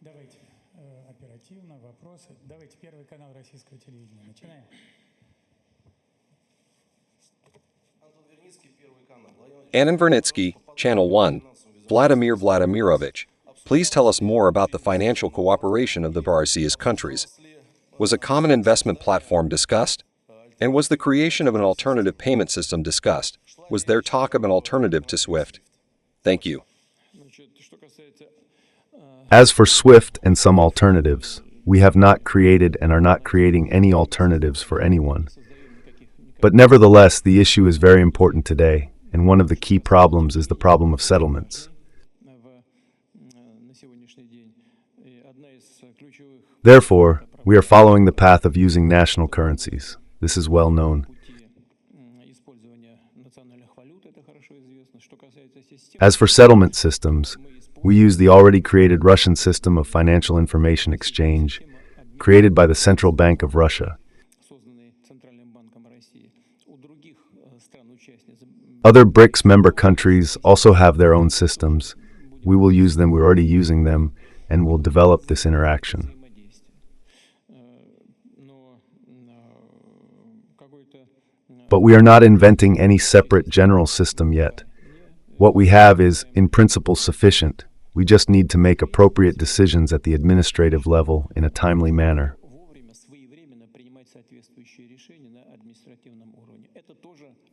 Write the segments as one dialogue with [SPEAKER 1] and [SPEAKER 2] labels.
[SPEAKER 1] Давайте оперативно вопросы. Давайте первый канал российского телевидения. Начинаем.
[SPEAKER 2] Anton Vernitsky, Channel 1. Vladimir Vladimirovich, please tell us more about the financial cooperation of the BRICS countries. Was a common investment platform discussed? And was the creation of an alternative payment system discussed? Was there talk of an alternative to SWIFT? Thank you.
[SPEAKER 3] As for SWIFT and some alternatives, we have not created and are not creating any alternatives for anyone. But nevertheless, the issue is very important today, and one of the key problems is the problem of settlements. Therefore, we are following the path of using national currencies. This is well known. As for settlement systems, we use the already created Russian system of financial information exchange, created by the Central Bank of Russia. Other BRICS member countries also have their own systems. We will use them, we're already using them, and will develop this interaction. But we are not inventing any separate general system yet. What we have is, in principle, sufficient. We just need to make appropriate decisions at the administrative level in a timely manner.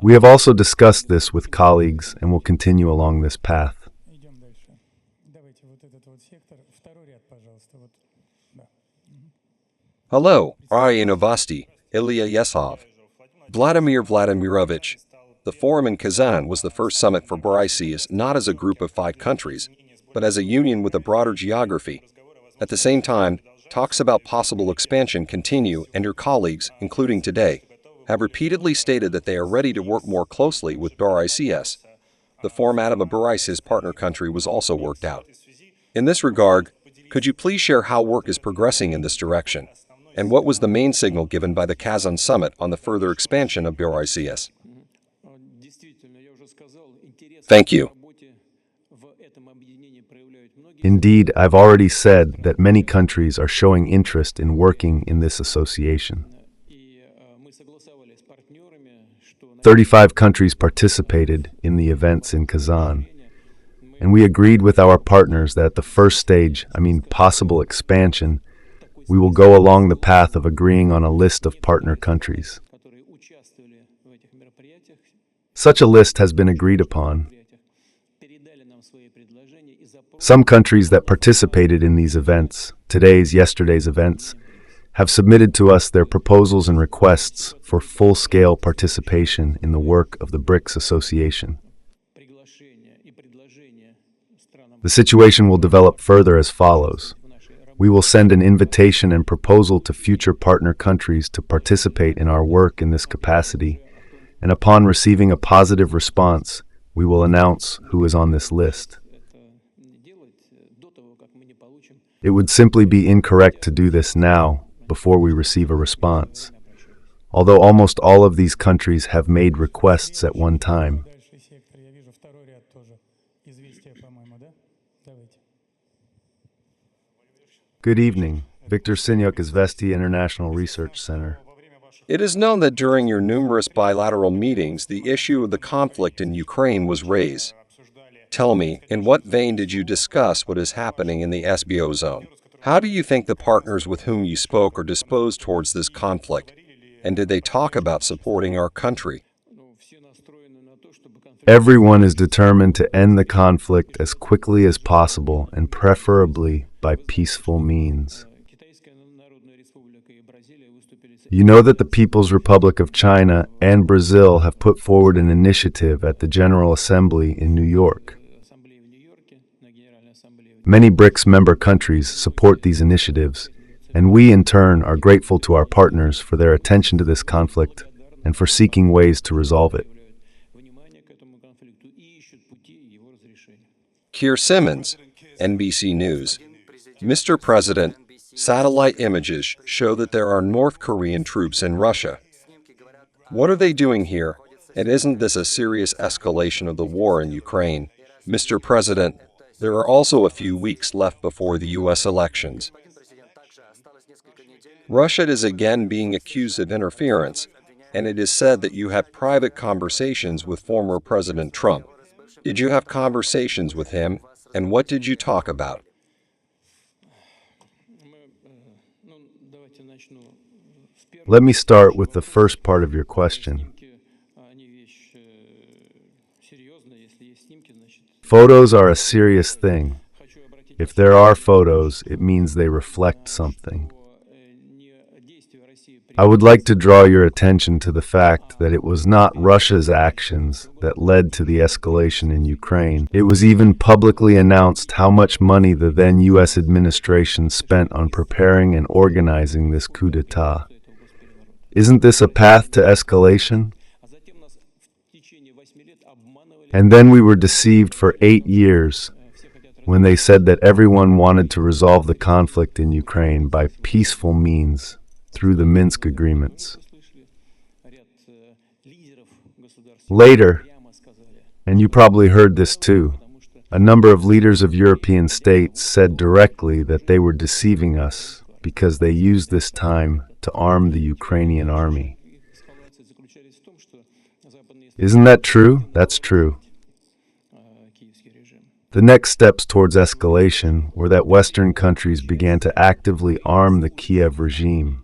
[SPEAKER 3] We have also discussed this with colleagues and will continue along this path.
[SPEAKER 1] Идем дальше. Давайте вот этот вот сектор. Второй ряд, пожалуйста. Вот. Да.
[SPEAKER 2] Hello, I Novosti, Ilya Yesov. Vladimir Vladimirovich. The forum in Kazan was the first summit for BRICS not as a group of 5 countries, but as a union with a broader geography. At the same time, talks about possible expansion continue, and your colleagues, including today, have repeatedly stated that they are ready to work more closely with BRICS. The format of a BRICS partner country was also worked out. In this regard, could you please share how work is progressing in this direction? And what was the main signal given by the Kazan summit on the further expansion of BRICS? Thank you.
[SPEAKER 3] Indeed, I've already said that many countries are showing interest in working in this association. 35 countries participated in the events in Kazan, and we agreed with our partners that at the first stage, possible expansion, we will go along the path of agreeing on a list of partner countries. Such a list has been agreed upon. Some countries that participated in these events, yesterday's events, have submitted to us their proposals and requests for full-scale participation in the work of the BRICS Association. The situation will develop further as follows. We will send an invitation and proposal to future partner countries to participate in our work in this capacity, and upon receiving a positive response, we will announce who is on this list. It would simply be incorrect to do this now, before we receive a response, although almost all of these countries have made requests at one time.
[SPEAKER 1] Дальше сектор. Я вижу второй ряд тоже. Известия, по-моему, да? Давайте.
[SPEAKER 3] Good evening. Victor Sinyuk, Izvestia International Research Center.
[SPEAKER 2] It is known that during your numerous bilateral meetings, the issue of the conflict in Ukraine was raised. Tell me, in what vein did you discuss what is happening in the SBO zone? How do you think the partners with whom you spoke are disposed towards this conflict? And did they talk about supporting our country?
[SPEAKER 3] Everyone is determined to end the conflict as quickly as possible and preferably by peaceful means. You know that the People's Republic of China and Brazil have put forward an initiative at the General Assembly in New York. Many BRICS member countries support these initiatives, and we in turn are grateful to our partners for their attention to this conflict and for seeking ways to resolve it.
[SPEAKER 2] Keir Simmons, NBC News. Mr. President, satellite images show that there are North Korean troops in Russia. What are they doing here? And isn't this a serious escalation of the war in Ukraine? Mr. President, There are also a few weeks left before the US elections. Russia is again being accused of interference, and it is said that you had private conversations with former President Trump. Did you have conversations with him, and what did you talk about?
[SPEAKER 3] Let me start with the first part of your question. Photos are a serious thing. If there are photos, it means they reflect something. I would like to draw your attention to the fact that it was not Russia's actions that led to the escalation in Ukraine. It was even publicly announced how much money the then U.S. administration spent on preparing and organizing this coup d'etat. Isn't this a path to escalation? And then we were deceived for 8 years when they said that everyone wanted to resolve the conflict in Ukraine by peaceful means through the Minsk agreements. Later, and you probably heard this too, a number of leaders of European states said directly that they were deceiving us because they used this time to arm the Ukrainian army. Isn't that true? That's true. The next steps towards escalation were that Western countries began to actively arm the Kiev regime.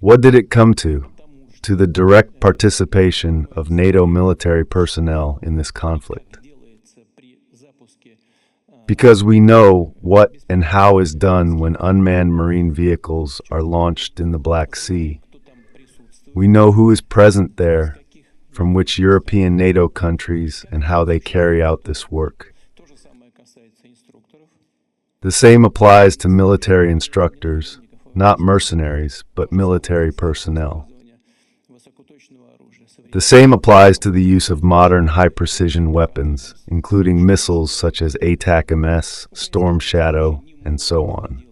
[SPEAKER 3] What did it come to? To the direct participation of NATO military personnel in this conflict. Because we know what and how is done when unmanned marine vehicles are launched in the Black Sea. We know who is present there, from which European NATO countries, and how they carry out this work. The same applies to military instructors, not mercenaries, but military personnel. The same applies to the use of modern high-precision weapons, including missiles such as ATAC-MS, Storm Shadow, and so on.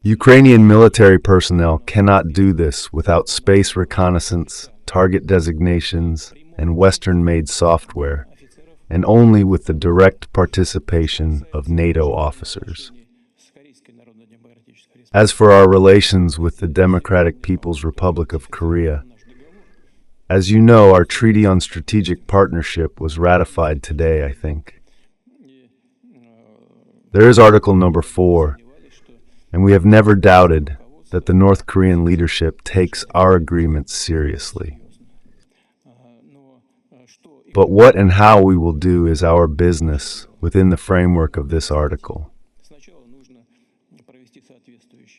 [SPEAKER 3] Ukrainian military personnel cannot do this without space reconnaissance, target designations, and Western-made software, and only with the direct participation of NATO officers. As for our relations with the Democratic People's Republic of Korea, as you know, our Treaty on Strategic Partnership was ratified today, I think. There is Article number 4, and we have never doubted that the North Korean leadership takes our agreements seriously. But what and how we will do is our business within the framework of this article.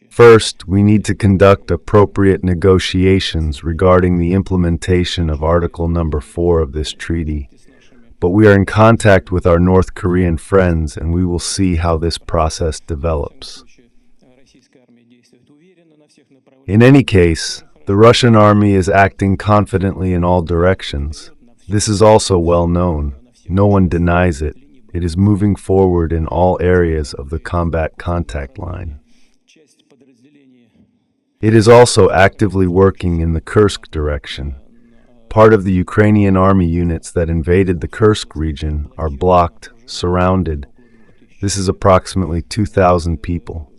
[SPEAKER 3] First, we need to conduct appropriate negotiations regarding the implementation of Article number 4 of this treaty, but we are in contact with our North Korean friends and we will see how this process develops. In any case, the Russian army is acting confidently in all directions. This is also well known. No one denies it. It is moving forward in all areas of the combat contact line. It is also actively working in the Kursk direction. Part of the Ukrainian army units that invaded the Kursk region are blocked, surrounded. This is approximately 2,000 people.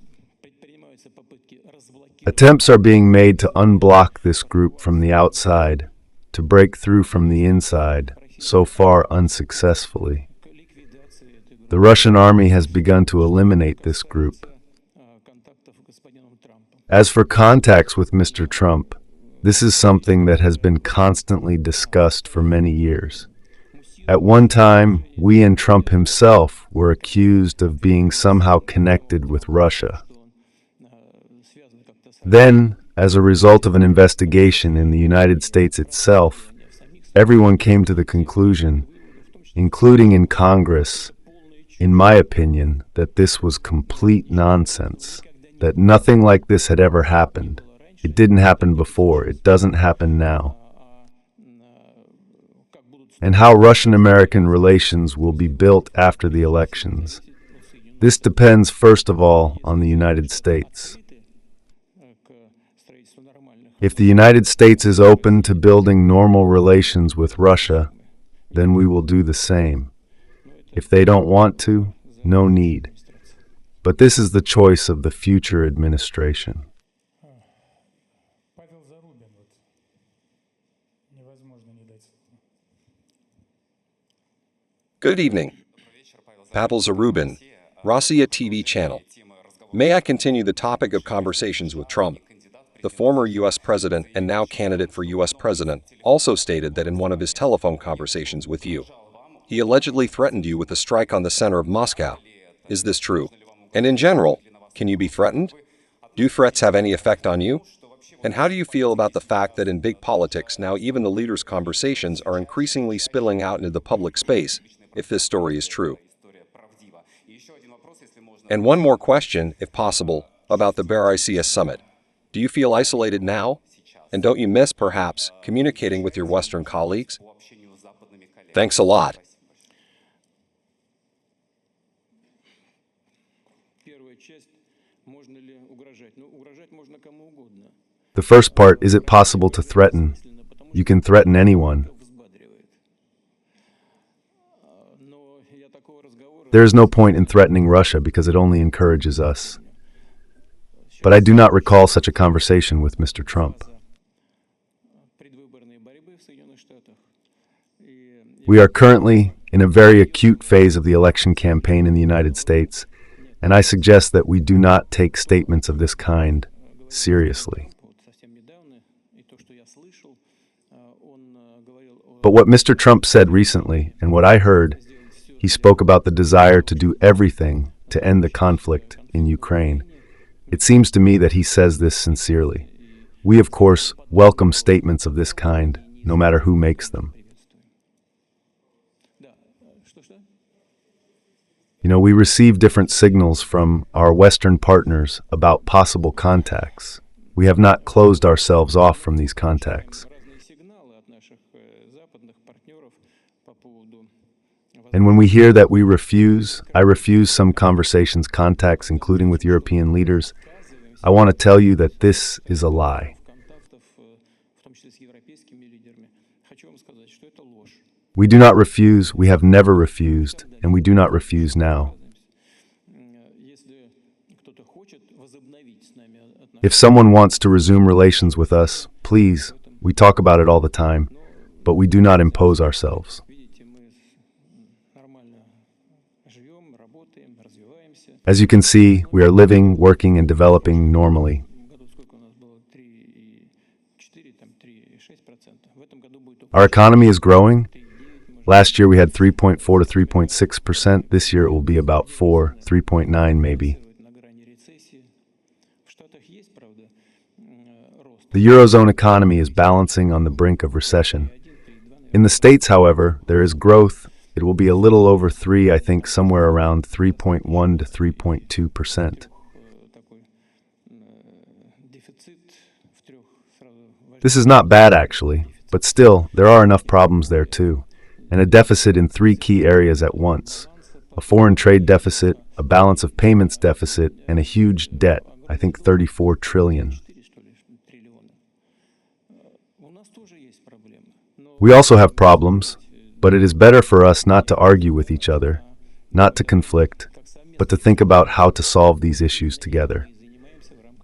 [SPEAKER 3] Attempts are being made to unblock this group from the outside, to break through from the inside, so far unsuccessfully. The Russian army has begun to eliminate this group. As for contacts with Mr. Trump, this is something that has been constantly discussed for many years. At one time, we and Trump himself were accused of being somehow connected with Russia. Then, as a result of an investigation in the United States itself, everyone came to the conclusion, including in Congress, in my opinion, that this was complete nonsense. That nothing like this had ever happened. It didn't happen before. It doesn't happen now. And how Russian-American relations will be built after the elections. This depends, first of all, on the United States. If the United States is open to building normal relations with Russia, then we will do the same. If they don't want to, no need. But this is the choice of the future administration.
[SPEAKER 1] Павел Зарубин, вот невозможно не дать.
[SPEAKER 2] Good evening. Pavel Zarubin, Rossiya TV channel. May I continue the topic of conversations with Trump? The former U.S. president and now candidate for U.S. president also stated that in one of his telephone conversations with you, he allegedly threatened you with a strike on the center of Moscow. Is this true? And in general, can you be threatened? Do threats have any effect on you? And how do you feel about the fact that in big politics now even the leaders' conversations are increasingly spilling out into the public space, if this story is true? And one more question, if possible, about the BRICS summit. Do you feel isolated now? And don't you miss, perhaps, communicating with your Western colleagues? Thanks a lot.
[SPEAKER 3] The first part, is it possible to threaten? You can threaten anyone. There is no point in threatening Russia because it only encourages us. But I do not recall such a conversation with Mr. Trump. We are currently in a very acute phase of the election campaign in the United States, and I suggest that we do not take statements of this kind seriously. But what Mr. Trump said recently, and what I heard, he spoke about the desire to do everything to end the conflict in Ukraine. It seems to me that he says this sincerely. We, of course, welcome statements of this kind, no matter who makes them. We receive different signals from our Western partners about possible contacts. We have not closed ourselves off from these contacts. And when we hear that I refuse some conversations, contacts, including with European leaders, I want to tell you that this is a lie. We do not refuse, we have never refused, and we do not refuse now. If someone wants to resume relations with us, please, we talk about it all the time, but we do not impose ourselves. As you can see, we are living, working, and developing normally. Our economy is growing. Last year we had 3.4 to 3.6%. This year it will be about 3.9 maybe. The Eurozone economy is balancing on the brink of recession. In the States, however, there is growth. It will be a little over 3, I think somewhere around 3.1 to 3.2%. This is not bad actually, but still, there are enough problems there too, and a deficit in 3 key areas at once. A foreign trade deficit, a balance of payments deficit, and a huge debt, I think 34 trillion. We also have problems, but it is better for us not to argue with each other, not to conflict, but to think about how to solve these issues together.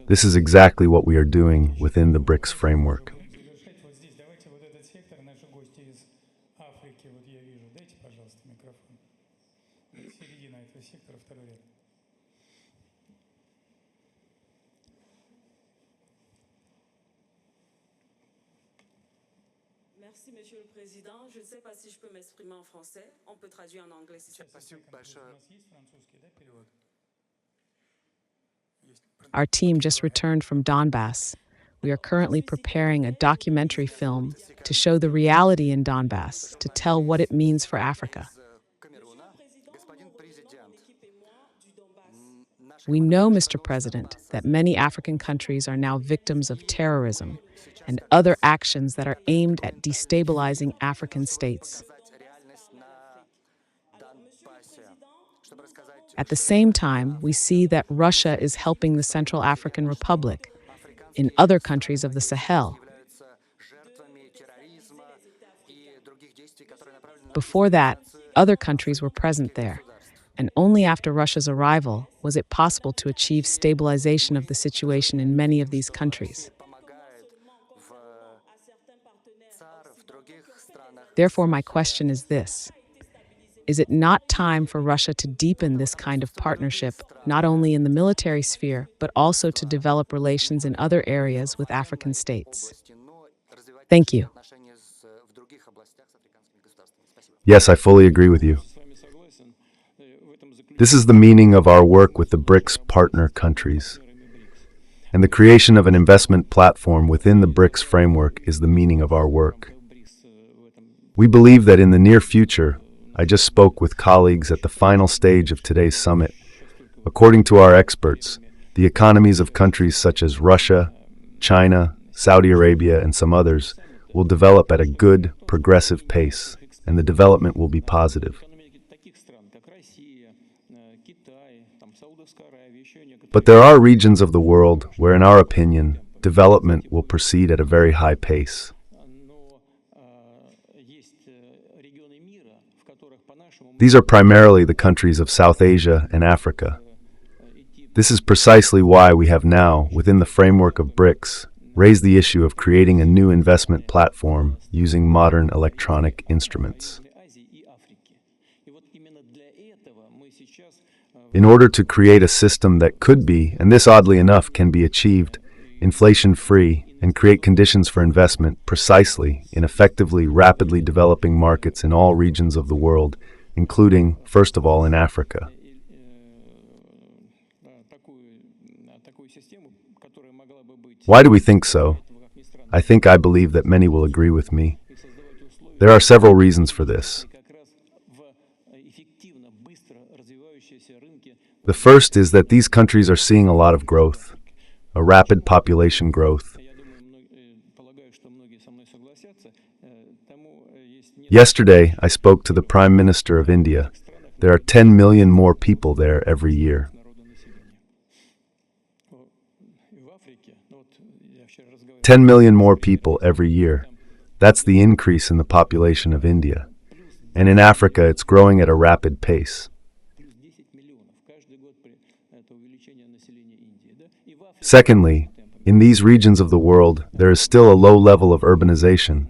[SPEAKER 3] This is exactly what we are doing within the BRICS framework.
[SPEAKER 1] Вот здесь давайте вот этот сектор, наши гости из Африки, вот я вижу. Дайте, пожалуйста, микрофон. Середина этого сектора, второй ряд.
[SPEAKER 4] Merci, Monsieur le Président. Je ne sais pas si je peux m'exprimer en français. On peut traduire en anglais si c'est possible.
[SPEAKER 1] У нас есть французский, да, перевод?
[SPEAKER 5] Our team just returned from Donbass. We are currently preparing a documentary film to show the reality in Donbass, to tell what it means for Africa. We know, Mr. President, that many African countries are now victims of terrorism and other actions that are aimed at destabilizing African states. At the same time, we see that Russia is helping the Central African Republic in other countries of the Sahel. Before that, other countries were present there, and only after Russia's arrival was it possible to achieve stabilization of the situation in many of these countries. Therefore, my question is this: is it not time for Russia to deepen this kind of partnership, not only in the military sphere, but also to develop relations in other areas with African states? Thank you.
[SPEAKER 3] Yes, I fully agree with you. This is the meaning of our work with the BRICS partner countries. And the creation of an investment platform within the BRICS framework is the meaning of our work. We believe that in the near future, I just spoke with colleagues at the final stage of today's summit. According to our experts, the economies of countries such as Russia, China, Saudi Arabia, and some others will develop at a good, progressive pace, and the development will be positive. But there are regions of the world where, in our opinion, development will proceed at a very high pace. These are primarily the countries of South Asia and Africa. This is precisely why we have now, within the framework of BRICS, raised the issue of creating a new investment platform using modern electronic instruments. In order to create a system that could be, and this oddly enough can be achieved, inflation-free and create conditions for investment precisely in effectively rapidly developing markets in all regions of the world, including, first of all, in Africa. Why do we think so? I believe that many will agree with me. There are several reasons for this. The first is that these countries are seeing a lot of growth, a rapid population growth. Yesterday, I spoke to the Prime Minister of India. There are 10 million more people there every year. 10 million more people every year. That's the increase in the population of India. And in Africa, it's growing at a rapid pace. Secondly, in these regions of the world, there is still a low level of urbanization,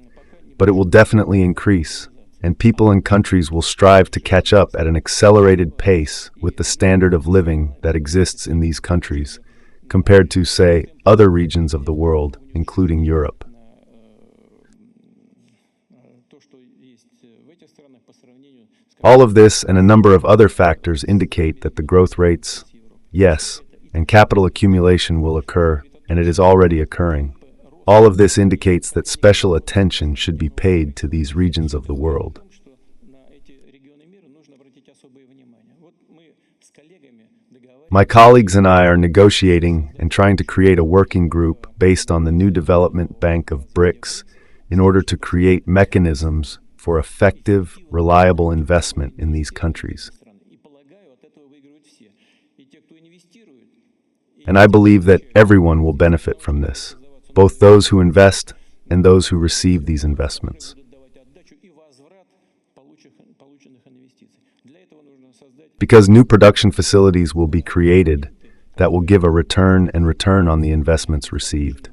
[SPEAKER 3] but it will definitely increase, and people and countries will strive to catch up at an accelerated pace with the standard of living that exists in these countries, compared to, say, other regions of the world, including Europe. All of this and a number of other factors indicate that the growth rates, yes, and capital accumulation will occur, and it is already occurring. All of this indicates that special attention should be paid to these regions of the world. My colleagues and I are negotiating and trying to create a working group based on the new development bank of BRICS in order to create mechanisms for effective, reliable investment in these countries. And I believe that everyone will benefit from this, both those who invest and those who receive these investments. Because new production facilities will be created that will give a return on the investments received.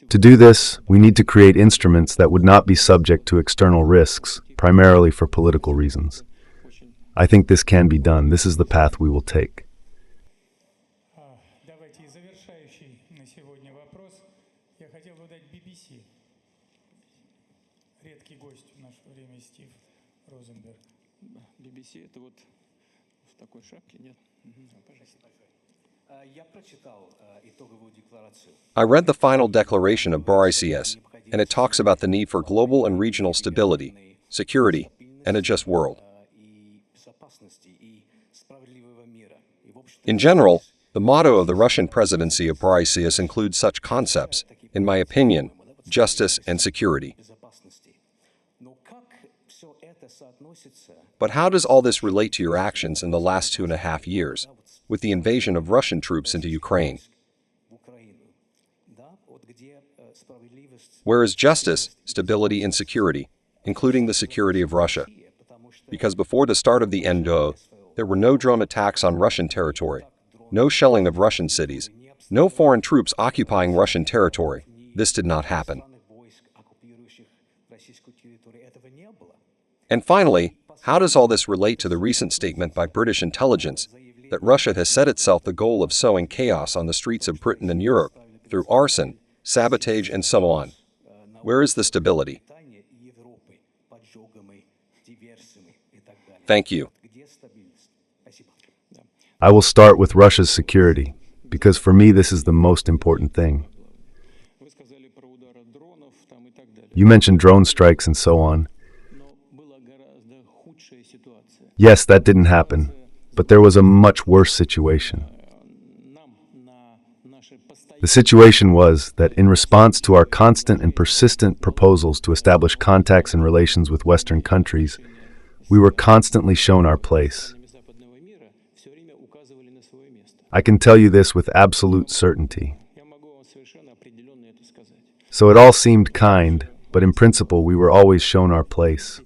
[SPEAKER 3] To do this, we need to create instruments that would not be subject to external risks, primarily for political reasons. I think this can be done. This is the path we will take.
[SPEAKER 1] Давайте завершающий на сегодня вопрос. Я хотел бы дать BBC. Редкий гость в наше время Стив Розенберг.
[SPEAKER 6] BBC это вот в такой шапке, нет? Пожалуйста. Я прочитал итоговую декларацию.
[SPEAKER 2] I read the final declaration of BRICS, and it talks about the need for global and regional stability, security, and a just world. In general, the motto of the Russian presidency of BRICS includes such concepts, in my opinion, justice and security. But how does all this relate to your actions in the last 2.5 years, with the invasion of Russian troops into Ukraine? Where is justice, stability, and security, including the security of Russia. Because before the start of the NDO, there were no drone attacks on Russian territory, no shelling of Russian cities, no foreign troops occupying Russian territory. This did not happen. And finally, how does all this relate to the recent statement by British intelligence that Russia has set itself the goal of sowing chaos on the streets of Britain and Europe through arson, sabotage, and so on? Where is the stability? Thank you.
[SPEAKER 3] I will start with Russia's security, because for me this is the most important thing. You mentioned drone strikes and so on. Yes, that didn't happen, but there was a much worse situation. The situation was that in response to our constant and persistent proposals to establish contacts and relations with Western countries, we were constantly shown our place. I can tell you this with absolute certainty. So it all seemed kind, but in principle we were always shown our place.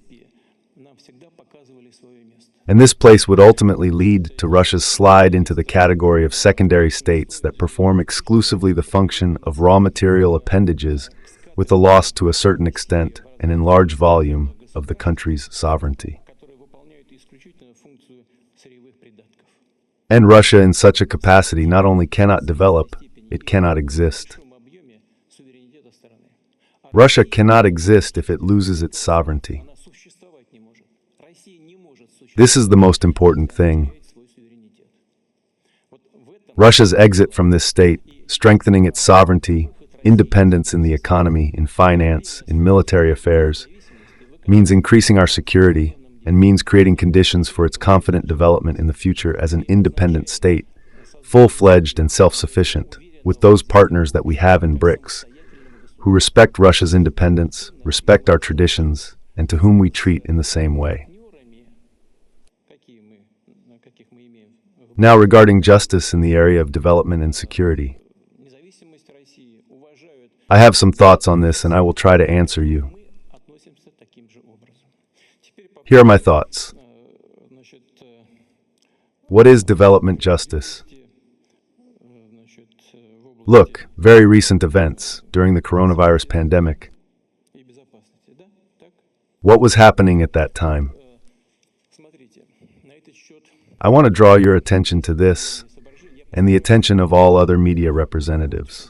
[SPEAKER 3] And this place would ultimately lead to Russia's slide into the category of secondary states that perform exclusively the function of raw material appendages, with the loss to a certain extent and in large volume of the country's sovereignty. And Russia in such a capacity not only cannot develop, it cannot exist. Russia cannot exist if it loses its sovereignty. This is the most important thing. Russia's exit from this state, strengthening its sovereignty, independence in the economy, in finance, in military affairs, means increasing our security and means creating conditions for its confident development in the future as an independent state, full-fledged and self-sufficient, with those partners that we have in BRICS, who respect Russia's independence, respect our traditions, and to whom we treat in the same way. Now, regarding justice in the area of development and security, I have some thoughts on this and I will try to answer you. Here are my thoughts. What is development justice? Look, very recent events during the coronavirus pandemic. What was happening at that time? I want to draw your attention to this and the attention of all other media representatives.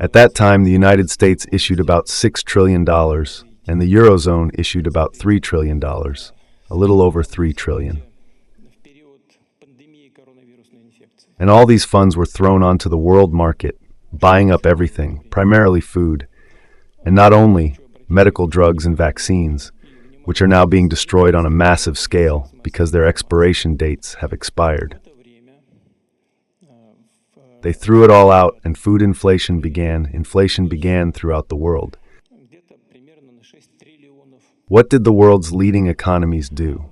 [SPEAKER 3] At that time, the United States issued about $6 trillion and the Eurozone issued about $3 trillion, a little over $3 trillion. And all these funds were thrown onto the world market, buying up everything, primarily food, and not only medical drugs and vaccines, which are now being destroyed on a massive scale because their expiration dates have expired. They threw it all out and food inflation began. Inflation began throughout the world. What did the world's leading economies do?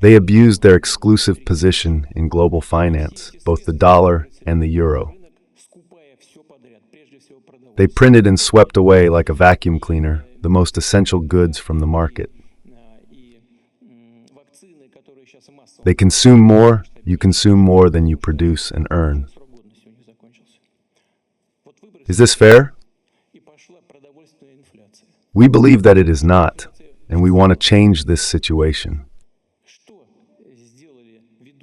[SPEAKER 3] They abused their exclusive position in global finance, both the dollar and the euro. They printed and swept away like a vacuum cleaner the most essential goods from the market. They consume more, you consume more than you produce and earn. Is this fair? We believe that it is not, and we want to change this situation.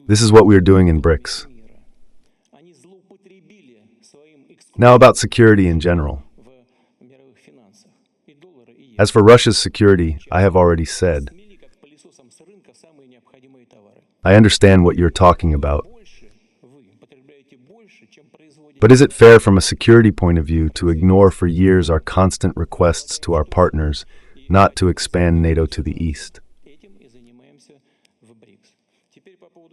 [SPEAKER 3] This is what we are doing in BRICS. Now about security in general. As for Russia's security, I have already said. I understand what you're talking about. But is it fair from a security point of view to ignore for years our constant requests to our partners not to expand NATO to the east?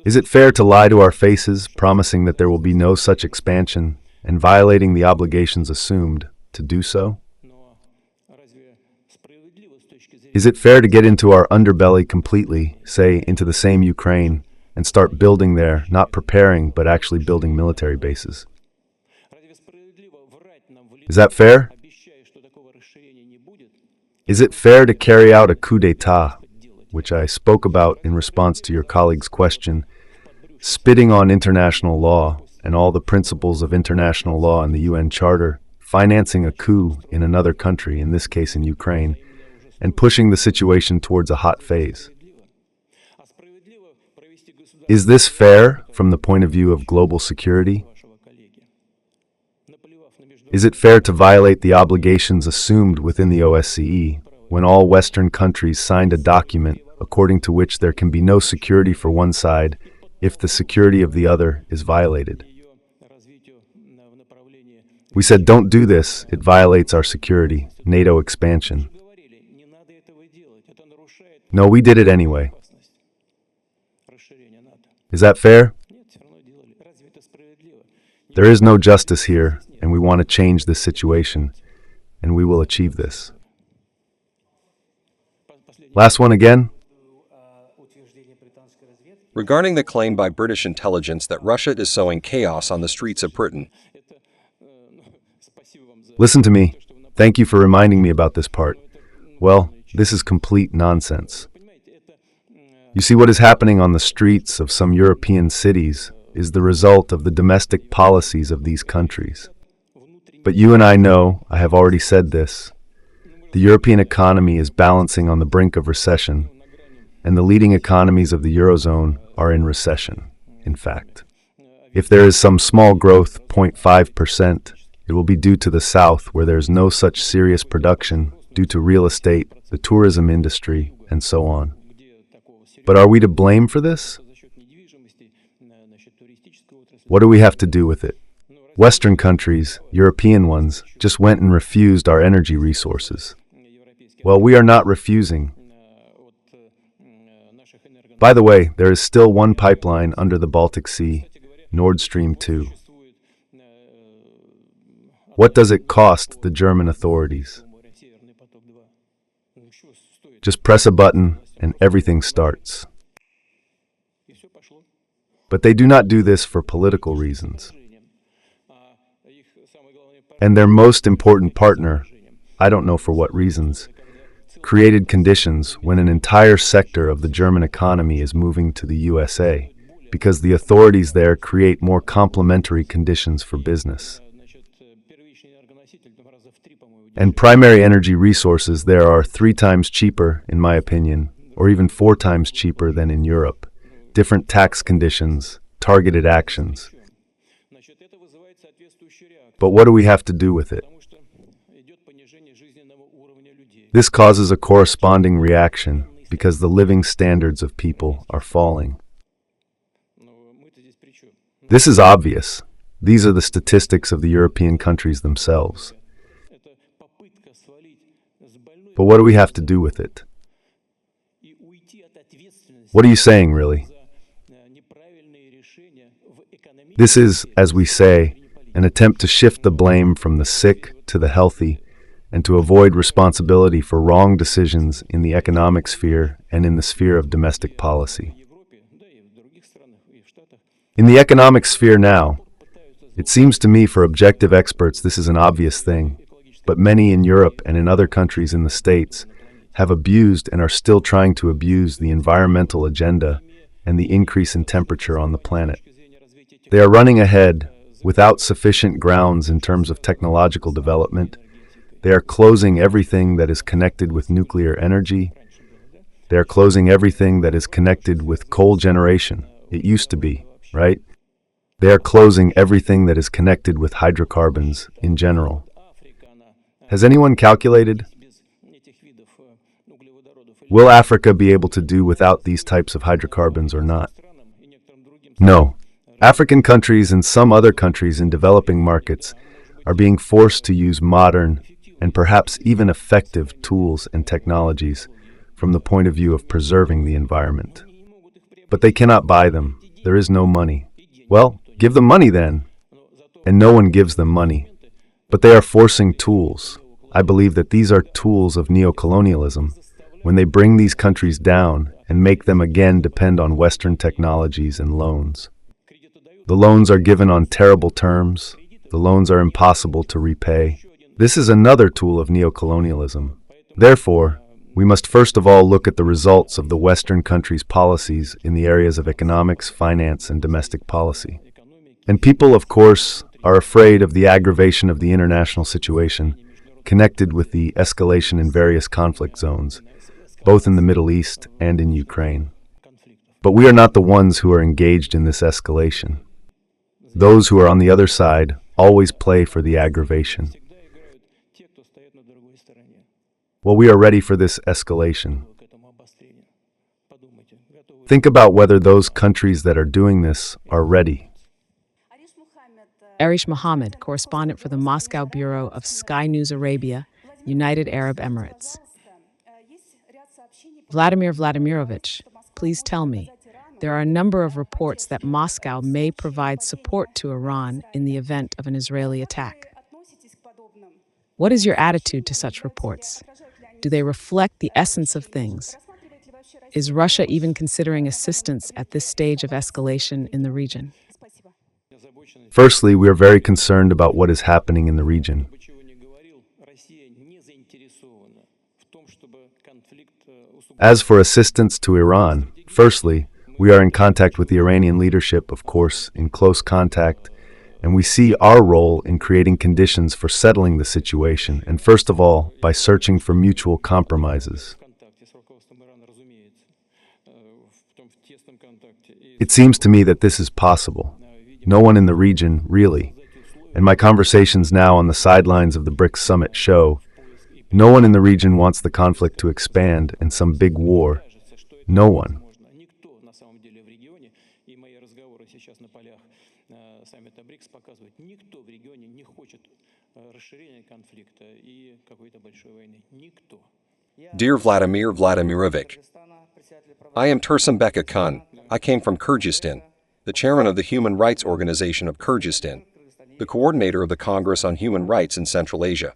[SPEAKER 3] Is it fair to lie to our faces, promising that there will be no such expansion, and violating the obligations assumed to do so? Is it fair to get into our underbelly completely, say, into the same Ukraine, and start building there, not preparing, but actually building military bases? Is that fair? Is it fair to carry out a coup d'etat, which I spoke about in response to your colleague's question, spitting on international law and all the principles of international law and the UN Charter, financing a coup in another country, in this case in Ukraine, and pushing the situation towards a hot phase? Is this fair from the point of view of global security? Is it fair to violate the obligations assumed within the OSCE when all Western countries signed a document according to which there can be no security for one side if the security of the other is violated? We said, don't do this, it violates our security, NATO expansion. No, we did it anyway. Is that fair? There is no justice here, and we want to change this situation, and we will achieve this. Last one again.
[SPEAKER 2] Regarding the claim by British intelligence that Russia is sowing chaos on the streets of Britain,
[SPEAKER 3] Listen to me. Thank you for reminding me about this part. Well, this is complete nonsense. You see, what is happening on the streets of some European cities is the result of the domestic policies of these countries. But you and I know, I have already said this, the European economy is balancing on the brink of recession, and the leading economies of the Eurozone are in recession, in fact. If there is some small growth, 0.5%, it will be due to the South, where there is no such serious production, due to real estate, the tourism industry, and so on. But are we to blame for this? What do we have to do with it? Western countries, European ones, just went and refused our energy resources. Well, we are not refusing. By the way, there is still one pipeline under the Baltic Sea, Nord Stream 2. What does it cost the German authorities? Just press a button and everything starts. But they do not do this for political reasons. And their most important partner, I don't know for what reasons, created conditions when an entire sector of the German economy is moving to the USA, because the authorities there create more complementary conditions for business. And primary energy resources there are 3 times cheaper, in my opinion, or even 4 times cheaper than in Europe. Different tax conditions, targeted actions. But what do we have to do with it? This causes a corresponding reaction because the living standards of people are falling. This is obvious. These are the statistics of the European countries themselves. But what do we have to do with it? What are you saying, really? This is, as we say, an attempt to shift the blame from the sick to the healthy and to avoid responsibility for wrong decisions in the economic sphere and in the sphere of domestic policy. In the economic sphere now, it seems to me for objective experts this is an obvious thing, but many in Europe and in other countries in the States have abused and are still trying to abuse the environmental agenda and the increase in temperature on the planet. They are running ahead without sufficient grounds in terms of technological development. They are closing everything that is connected with nuclear energy. They are closing everything that is connected with coal generation. It used to be, right? They are closing everything that is connected with hydrocarbons in general. Has anyone calculated? Will Africa be able to do without these types of hydrocarbons or not? No. African countries and some other countries in developing markets are being forced to use modern and perhaps even effective tools and technologies from the point of view of preserving the environment. But they cannot buy them. There is no money. Well, give them money then. And no one gives them money. But they are forcing tools. I believe that these are tools of neocolonialism when they bring these countries down and make them again depend on Western technologies and loans. The loans are given on terrible terms. The loans are impossible to repay. This is another tool of neocolonialism. Therefore, we must first of all look at the results of the Western countries' policies in the areas of economics, finance, and domestic policy. And people, of course, are afraid of the aggravation of the international situation connected with the escalation in various conflict zones, both in the Middle East and in Ukraine. But we are not the ones who are engaged in this escalation. Those who are on the other side always play for the aggravation. Well, we are ready for this escalation. Think about whether those countries that are doing this are ready.
[SPEAKER 5] Arish Mohammed, correspondent for the Moscow bureau of Sky News Arabia, United Arab Emirates. Vladimir Vladimirovich, please tell me, there are a number of reports that Moscow may provide support to Iran in the event of an Israeli attack. What is your attitude to such reports? Do they reflect the essence of things? Is Russia even considering assistance at this stage of escalation in the region?
[SPEAKER 3] Firstly, we are very concerned about what is happening in the region. As for assistance to Iran, firstly, we are in contact with the Iranian leadership, of course, in close contact, and we see our role in creating conditions for settling the situation, and first of all, by searching for mutual compromises. It seems to me that this is possible. No one in the region, really, and my conversations now on the sidelines of the BRICS summit show, no one in the region wants the conflict to expand in some big war. No one.
[SPEAKER 2] Dear Vladimir Vladimirovich, I am Tursumbek Akan. I came from Kyrgyzstan, the chairman of the Human Rights Organization of Kyrgyzstan, the coordinator of the Congress on Human Rights in Central Asia.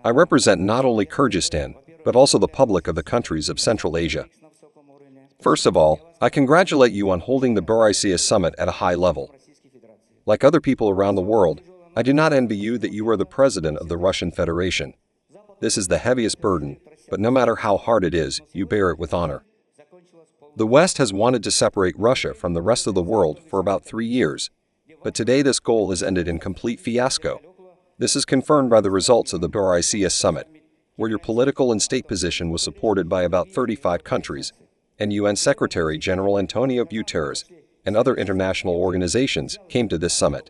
[SPEAKER 2] I represent not only Kyrgyzstan, but also the public of the countries of Central Asia. First of all, I congratulate you on holding the BRICS summit at a high level. Like other people around the world, I do not envy you that you are the president of the Russian Federation. This is the heaviest burden, but no matter how hard it is, you bear it with honor. The West has wanted to separate Russia from the rest of the world for about 3 years, but today this goal has ended in complete fiasco. This is confirmed by the results of the BRICS summit, where your political and state position was supported by about 35 countries, and UN Secretary General Antonio Guterres and other international organizations came to this summit.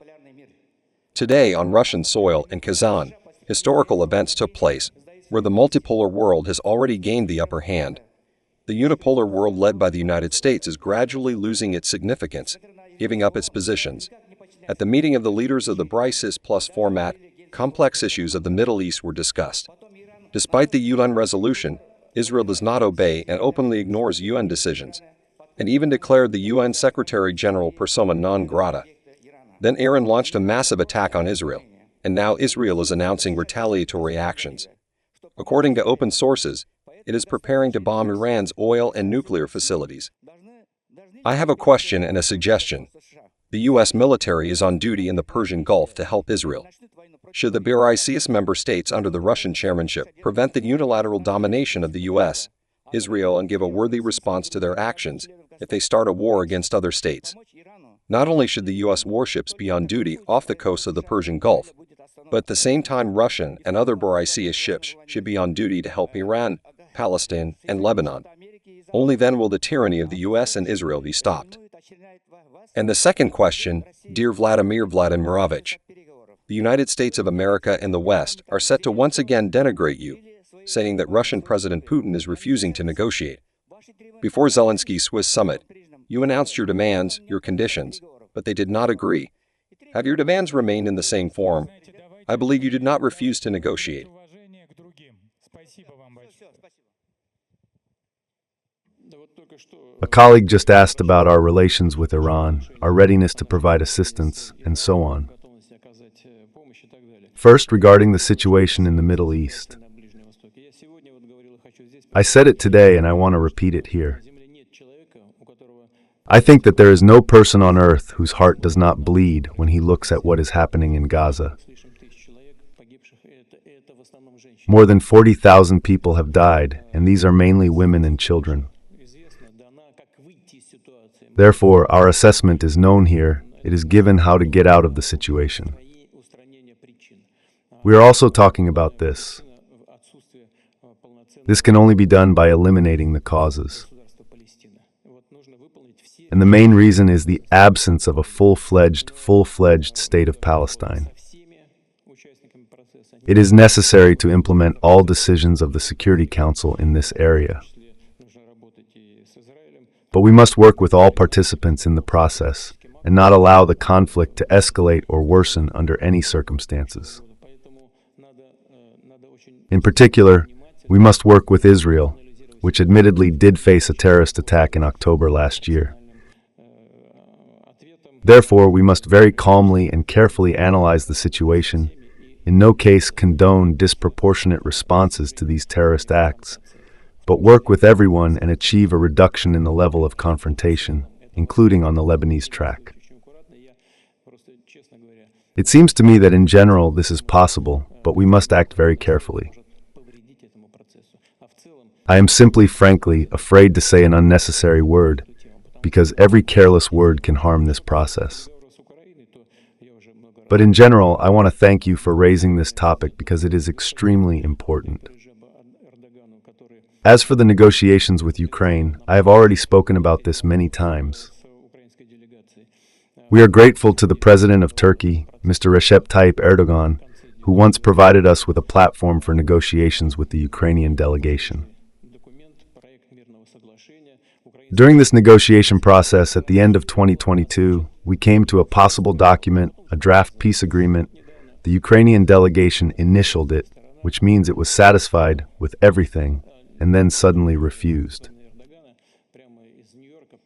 [SPEAKER 2] Today, on Russian soil in Kazan, historical events took place, where the multipolar world has already gained the upper hand. The unipolar world led by the United States is gradually losing its significance, giving up its positions. At the meeting of the leaders of the BRICS Plus format, complex issues of the Middle East were discussed. Despite the UN resolution, Israel does not obey and openly ignores UN decisions, and even declared the UN Secretary General persona non grata. Then Iran launched a massive attack on Israel, and now Israel is announcing retaliatory actions. According to open sources, it is preparing to bomb Iran's oil and nuclear facilities. I have a question and a suggestion. The U.S. military is on duty in the Persian Gulf to help Israel. Should the BRICS member states under the Russian chairmanship prevent the unilateral domination of the U.S., Israel, and give a worthy response to their actions if they start a war against other states? Not only should the U.S. warships be on duty off the coast of the Persian Gulf, but at the same time Russian and other BRICS ships should be on duty to help Iran, Palestine, and Lebanon. Only then will the tyranny of the U.S. and Israel be stopped. And the second question, dear Vladimir Vladimirovich, the United States of America and the West are set to once again denigrate you, saying that Russian President Putin is refusing to negotiate. Before Zelensky's Swiss summit, you announced your demands, your conditions, but they did not agree. Have your demands remained in the same form? I believe you did not refuse to negotiate.
[SPEAKER 3] A colleague just asked about our relations with Iran, our readiness to provide assistance, and so on. First, regarding the situation in the Middle East. I said it today and I want to repeat it here. I think that there is no person on earth whose heart does not bleed when he looks at what is happening in Gaza. More than 40,000 people have died, and these are mainly women and children. Therefore, our assessment is known here. It is given how to get out of the situation. We are also talking about this. This can only be done by eliminating the causes. And the main reason is the absence of a full-fledged state of Palestine. It is necessary to implement all decisions of the Security Council in this area. But we must work with all participants in the process and not allow the conflict to escalate or worsen under any circumstances. In particular, we must work with Israel, which admittedly did face a terrorist attack in October last year. Therefore, we must very calmly and carefully analyze the situation, in no case condone disproportionate responses to these terrorist acts, but work with everyone and achieve a reduction in the level of confrontation, including on the Lebanese track. It seems to me that in general this is possible, but we must act very carefully. I am simply, frankly, afraid to say an unnecessary word, because every careless word can harm this process. But in general, I want to thank you for raising this topic because it is extremely important. As for the negotiations with Ukraine, I have already spoken about this many times. We are grateful to the President of Turkey, Mr. Recep Tayyip Erdogan, who once provided us with a platform for negotiations with the Ukrainian delegation. During this negotiation process at the end of 2022, we came to a possible document, a draft peace agreement. The Ukrainian delegation initialed it, which means it was satisfied with everything, and then suddenly refused.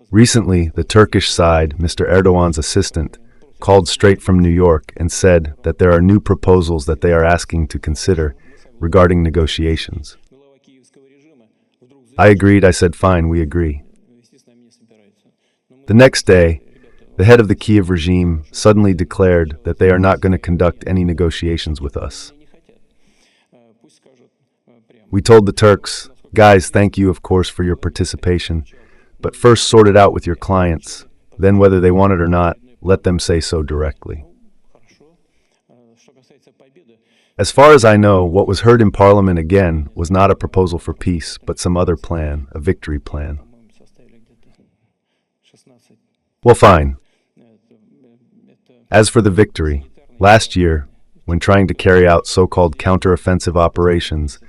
[SPEAKER 3] Recently, the Turkish side, Mr. Erdogan's assistant, called straight from New York and said that there are new proposals that they are asking to consider regarding negotiations. I agreed. I said, fine, we agree. The next day, the head of the Kiev regime suddenly declared that they are not going to conduct any negotiations with us. We told the Turks, guys, thank you, of course, for your participation, but first sort it out with your clients. Then whether they want it or not, let them say so directly. As far as I know, what was heard in Parliament again was not a proposal for peace, but some other plan, a victory plan. Well, fine. As for the victory, last year, when trying to carry out so-called counter-offensive operations,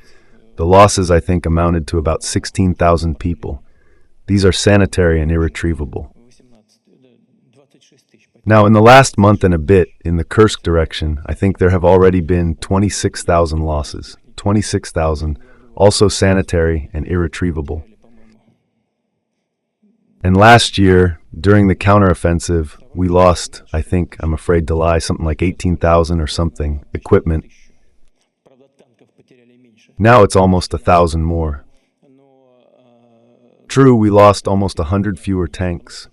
[SPEAKER 3] the losses, I think, amounted to about 16,000 people. These are sanitary and irretrievable. Now, in the last month and a bit, in the Kursk direction, I think there have already been 26,000 losses. 26,000, also sanitary and irretrievable. And last year, during the counteroffensive, we lost, I think, I'm afraid to lie, something like 18,000 or something, equipment. Now it's almost 1,000 more. True, we lost almost 100 fewer tanks.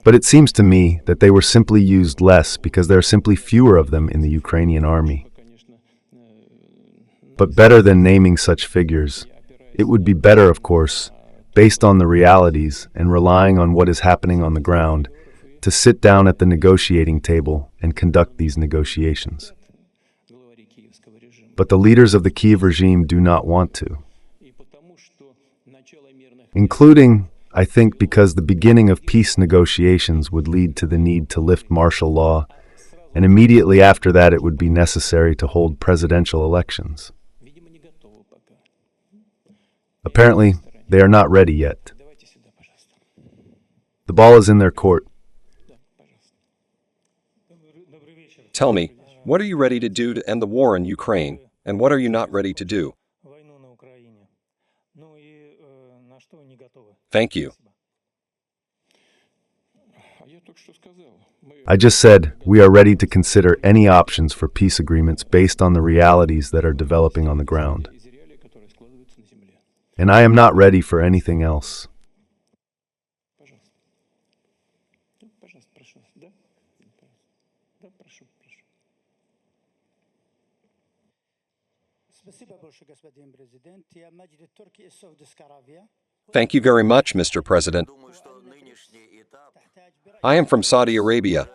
[SPEAKER 3] But it seems to me that they were simply used less because there are simply fewer of them in the Ukrainian army. But better than naming such figures, it would be better, of course, based on the realities and relying on what is happening on the ground, to sit down at the negotiating table and conduct these negotiations. But the leaders of the Kiev regime do not want to. Including, I think, because the beginning of peace negotiations would lead to the need to lift martial law, and immediately after that it would be necessary to hold presidential elections. Apparently, they are not ready yet. The ball is in their court.
[SPEAKER 2] Tell me, what are you ready to do to end the war in Ukraine, and what are you not ready to do? Thank you.
[SPEAKER 3] I just said, we are ready to consider any options for peace agreements based on the realities that are developing on the ground. And I am not ready for anything else.
[SPEAKER 2] Thank you very much, Mr. President. I am from Saudi Arabia.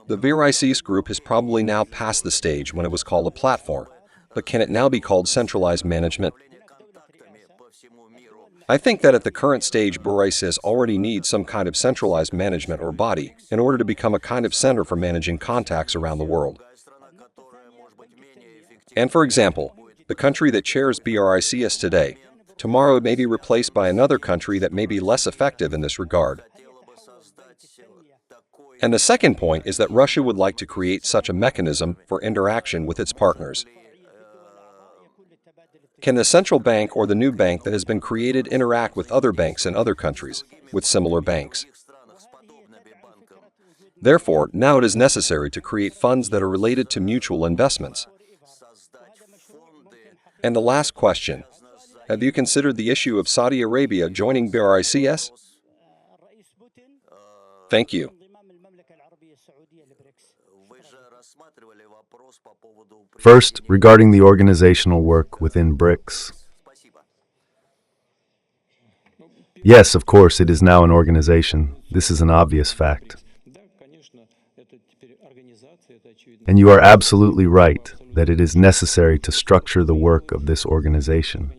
[SPEAKER 2] The VRICS group has probably now passed the stage when it was called a platform, but can it now be called centralized management? I think that at the current stage, VRICS already needs some kind of centralized management or body in order to become a kind of center for managing contacts around the world. And for example, the country that chairs BRICS today, tomorrow may be replaced by another country that may be less effective in this regard. And the second point is that Russia would like to create such a mechanism for interaction with its partners. Can the central bank or the new bank that has been created interact with other banks in other countries, with similar banks? Therefore, now it is necessary to create funds that are related to mutual investments. And the last question, have you considered the issue of Saudi Arabia joining BRICS? Thank you.
[SPEAKER 3] First, regarding the organizational work within BRICS. Yes, of course, it is now an organization. This is an obvious fact. And you are absolutely right that it is necessary to structure the work of this organization.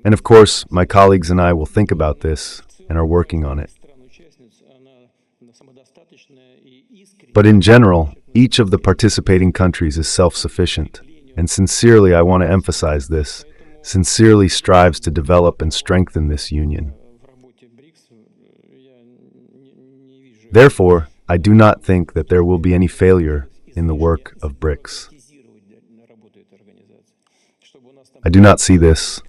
[SPEAKER 3] And of course, my colleagues and I will think about this and are working on it. But in general, each of the participating countries is self-sufficient, and sincerely I want to emphasize this, sincerely strives to develop and strengthen this union. Therefore, I do not think that there will be any failure in the work of BRICS. I do not see this.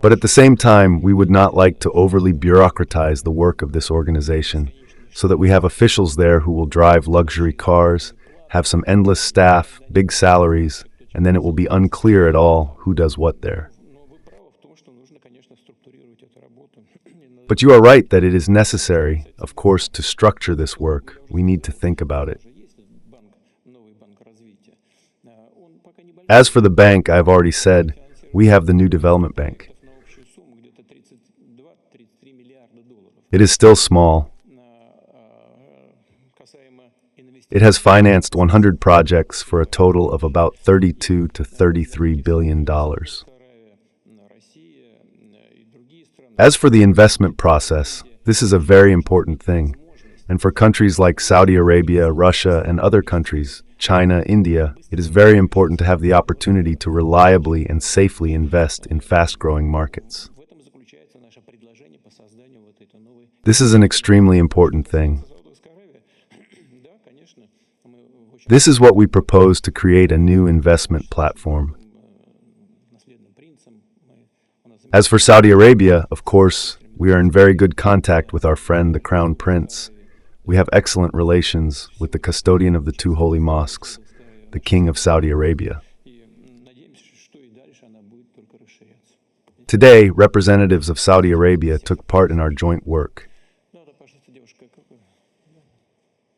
[SPEAKER 3] But at the same time, we would not like to overly bureaucratize the work of this organization, so that we have officials there who will drive luxury cars, have some endless staff, big salaries, and then it will be unclear at all who does what there. But you are right that it is necessary, of course, to structure this work. We need to think about it. As for the bank, I have already said, we have the new development bank. It is still small. It has financed 100 projects for a total of about $32 to $33 billion. As for the investment process, this is a very important thing. And for countries like Saudi Arabia, Russia, and other countries, China, India, it is very important to have the opportunity to reliably and safely invest in fast-growing markets. This is an extremely important thing. This is what we propose to create a new investment platform. As for Saudi Arabia, of course, we are in very good contact with our friend, the Crown Prince. We have excellent relations with the custodian of the two holy mosques, the King of Saudi Arabia. Today, representatives of Saudi Arabia took part in our joint work.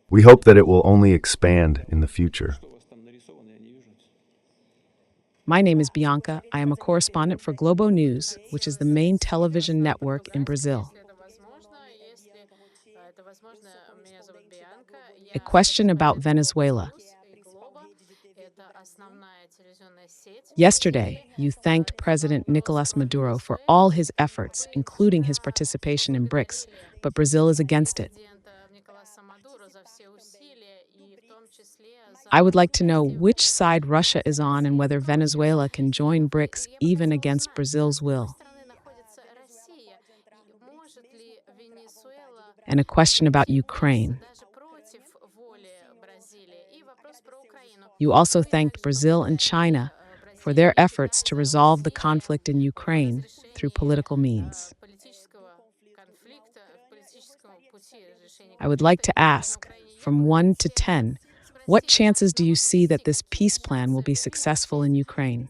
[SPEAKER 3] We hope that it will only expand in the future.
[SPEAKER 5] My name is Bianca. I am a correspondent for Globo News, which is the main television network in Brazil. A question about Venezuela. Yesterday, you thanked President Nicolas Maduro for all his efforts, including his participation in BRICS, but Brazil is against it. I would like to know which side Russia is on and whether Venezuela can join BRICS even against Brazil's will. And a question about Ukraine. You also thanked Brazil and China for their efforts to resolve the conflict in Ukraine through political means. I would like to ask, from 1 to 10, what chances do you see that this peace plan will be successful in Ukraine?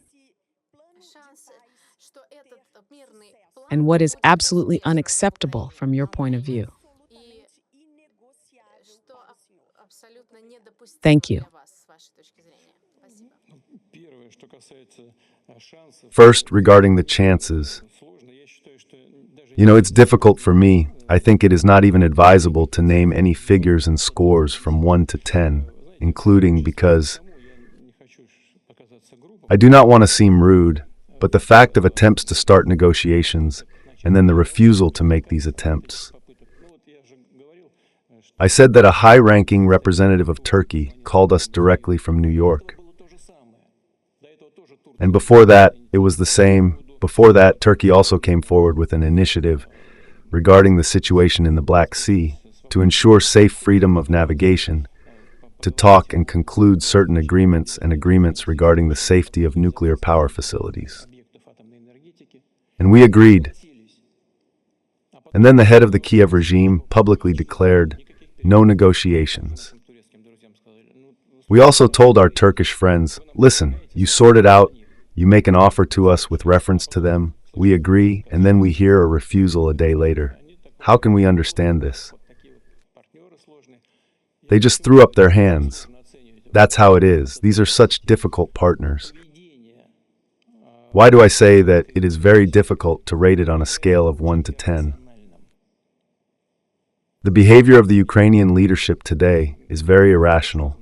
[SPEAKER 5] And what is absolutely unacceptable from your point of view? Thank you.
[SPEAKER 6] Первое, что касается шансов,
[SPEAKER 3] First, regarding the chances.
[SPEAKER 6] сложно. Я считаю, что даже
[SPEAKER 3] It's difficult for me. I think it is not even advisable to name any figures and scores from 1 to 10, including because
[SPEAKER 6] я не хочу показаться грубым.
[SPEAKER 3] I do not want to seem rude, but the fact of attempts to start negotiations and then the refusal to make these attempts.
[SPEAKER 6] Ну вот я же говорил, что
[SPEAKER 3] I said that a high-ranking representative of Turkey called us directly from New York.
[SPEAKER 6] было то же самое. До этого тоже Турция.
[SPEAKER 3] And before that, it was the same. Before that, Turkey also came forward with an initiative regarding the situation in the Black Sea to ensure safe freedom of navigation, to talk and conclude certain agreements and agreements regarding the safety of nuclear power facilities.
[SPEAKER 6] Объектов атомной энергетики.
[SPEAKER 3] And we agreed.
[SPEAKER 6] Согласились.
[SPEAKER 3] And then the head of the Kiev regime publicly declared no negotiations.
[SPEAKER 6] Турецким друзьям сказали, ну,
[SPEAKER 3] We also told our Turkish friends, listen, you sort it out, you make an offer to us with reference to them, we agree, and then we hear a refusal a day later. How can we understand this?
[SPEAKER 6] такие вот партнеры сложные.
[SPEAKER 3] They just threw up their hands. That's how it is. These are such difficult partners.
[SPEAKER 6] Поведение
[SPEAKER 3] Why do I say that it is very difficult to rate it on a scale of 1 to 10? The behavior of the Ukrainian leadership today is very irrational.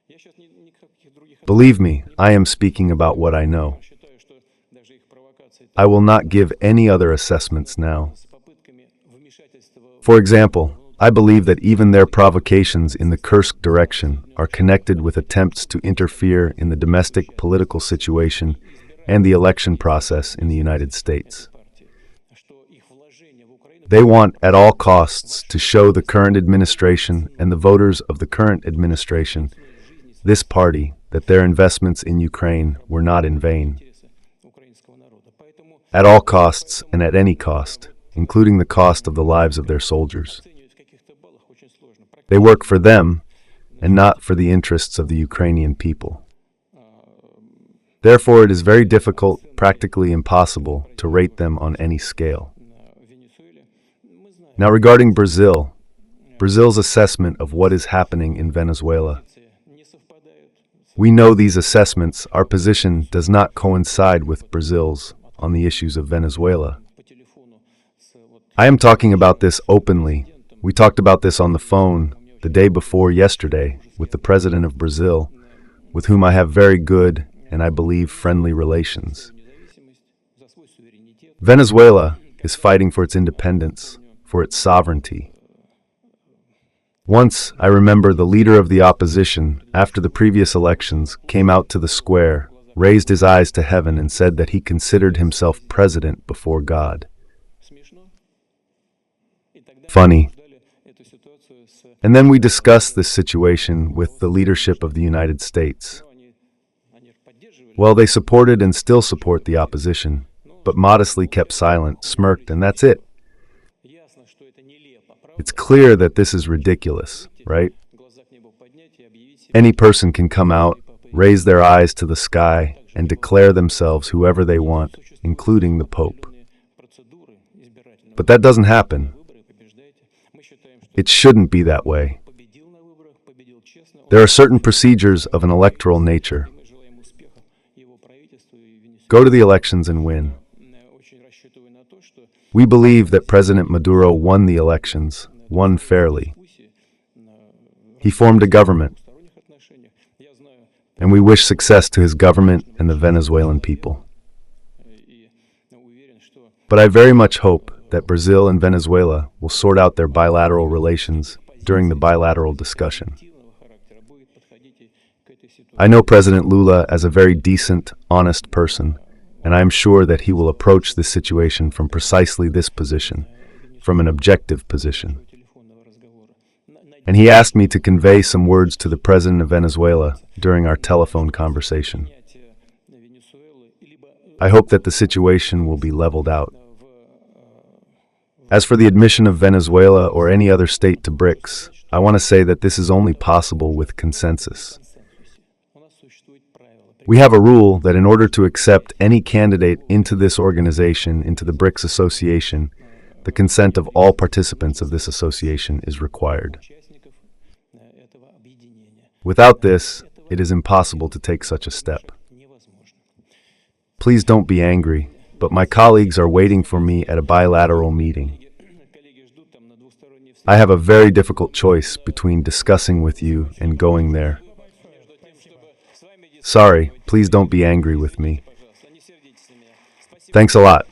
[SPEAKER 6] Я сейчас никаких других
[SPEAKER 3] Believe me, I am speaking about what I know.
[SPEAKER 6] считаю, что даже их провокации
[SPEAKER 3] I will not give any other assessments now.
[SPEAKER 6] с попытками вмешательства
[SPEAKER 3] For example, I believe that even their provocations in the Kursk direction are connected with attempts to interfere in the domestic political situation and the election process in the United States.
[SPEAKER 6] партии, что их вложение в Украину
[SPEAKER 3] They want at all costs to show the current administration and the voters of the current administration, this party, that their investments in Ukraine were not in vain.
[SPEAKER 6] интересы украинского народа. Поэтому
[SPEAKER 3] At all costs and at any cost, including the cost of the lives of their soldiers.
[SPEAKER 6] оценивать в каких-то баллах очень сложно.
[SPEAKER 3] They work for them and not for the interests of the Ukrainian people. Therefore, it is very difficult, practically impossible, to rate them on any scale.
[SPEAKER 6] В Венесуэле мы знаем,
[SPEAKER 3] Now, regarding Brazil, Brazil's assessment of what is happening in Venezuela.
[SPEAKER 6] не совпадают с
[SPEAKER 3] We know these assessments, our position does not coincide with Brazil's on the issues of Venezuela.
[SPEAKER 6] по телефону с вот
[SPEAKER 3] I am talking about this openly. We talked about this on the phone the day before yesterday with the President of Brazil, with whom I have very good and I believe friendly relations.
[SPEAKER 6] независимость, за свой суверенитет.
[SPEAKER 3] Venezuela is fighting for its independence, for its sovereignty. Once, I remember the leader of the opposition, after the previous elections, came out to the square, raised his eyes to heaven and said that he considered himself president before God.
[SPEAKER 6] Смешно. И тогда
[SPEAKER 3] Funny.
[SPEAKER 6] ждали эту ситуацию с
[SPEAKER 3] And then we discussed this situation with the leadership of the United States.
[SPEAKER 6] они же поддерживали.
[SPEAKER 3] Well, they supported and still support the opposition, but modestly kept silent, smirked, and that's it.
[SPEAKER 6] Ясно, что это нелепо, правда?
[SPEAKER 3] It's clear that this is ridiculous, right?
[SPEAKER 6] Глаза к небу поднять и объявить себя
[SPEAKER 3] Any person can come out, raise their eyes to the sky, and declare themselves whoever they want, including the Pope.
[SPEAKER 6] процедуры избирательные.
[SPEAKER 3] But that doesn't happen.
[SPEAKER 6] Выборы побеждаете. Мы считаем, что
[SPEAKER 3] It shouldn't be that way.
[SPEAKER 6] победил на выборах, победил честно.
[SPEAKER 3] There are certain procedures of an electoral nature.
[SPEAKER 6] Мы желаем успеха его правительству и Венесуэле.
[SPEAKER 3] Go to the elections and win.
[SPEAKER 6] Очень рассчитываю на то, что
[SPEAKER 3] We believe that President Maduro won the elections, won fairly.
[SPEAKER 6] дискуссии на
[SPEAKER 3] He formed a government,
[SPEAKER 6] сторонних отношениях, я знаю
[SPEAKER 3] and we wish success to his government and the Venezuelan people.
[SPEAKER 6] и уверен, что
[SPEAKER 3] But I very much hope that Brazil and Venezuela will sort out their bilateral relations during the bilateral discussion.
[SPEAKER 6] активного характера будет подходить и к этой ситуации.
[SPEAKER 3] I know President Lula as a very decent, honest person, and I am sure that he will approach this situation from precisely this position, from an objective position.
[SPEAKER 6] Телефонного разговора.
[SPEAKER 3] And he asked me to convey some words to the President of Venezuela during our telephone conversation.
[SPEAKER 6] Понятие Венесуэлы либо
[SPEAKER 3] I hope that the situation will be leveled out. As for the admission of Venezuela or any other state to BRICS, I want to say that this is only possible with consensus.
[SPEAKER 6] у нас существует правило.
[SPEAKER 3] We have a rule that in order to accept any candidate into this organization, into the BRICS association, the consent of all participants of this association is required.
[SPEAKER 6] Участников этого объединения.
[SPEAKER 3] Without this, it is impossible to take such a step. Please don't be angry, but my colleagues are waiting for me at a bilateral meeting. I have a very difficult choice between discussing with you and going there. Sorry, please don't be angry with me. Thanks a lot.